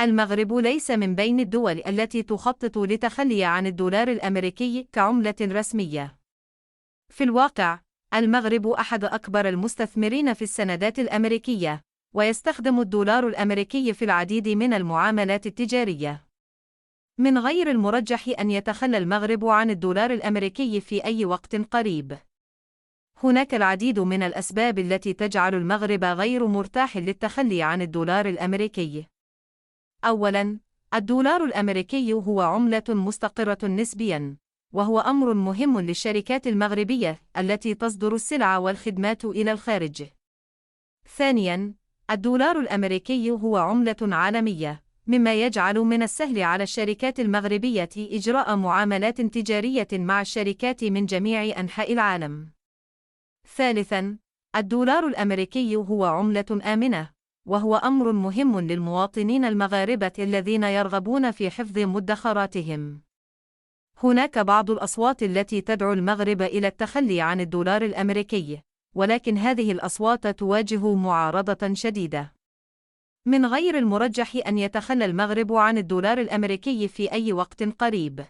المغرب ليس من بين الدول التي تخطط للتخلي عن الدولار الأمريكي كعملة رسمية. في الواقع، المغرب أحد أكبر المستثمرين في السندات الأمريكية، ويستخدم الدولار الأمريكي في العديد من المعاملات التجارية. من غير المرجح أن يتخلى المغرب عن الدولار الأمريكي في أي وقت قريب. هناك العديد من الأسباب التي تجعل المغرب غير مرتاح للتخلي عن الدولار الأمريكي. أولاً، الدولار الأمريكي هو عملة مستقرة نسبياً، وهو أمر مهم للشركات المغربية التي تصدر السلع والخدمات إلى الخارج. ثانياً، الدولار الأمريكي هو عملة عالمية، مما يجعل من السهل على الشركات المغربية إجراء معاملات تجارية مع الشركات من جميع أنحاء العالم. ثالثاً، الدولار الأمريكي هو عملة آمنة، وهو أمر مهم للمواطنين المغاربة الذين يرغبون في حفظ مدخراتهم. هناك بعض الأصوات التي تدعو المغرب إلى التخلي عن الدولار الأمريكي، ولكن هذه الأصوات تواجه معارضة شديدة. من غير المرجح أن يتخلى المغرب عن الدولار الأمريكي في أي وقت قريب.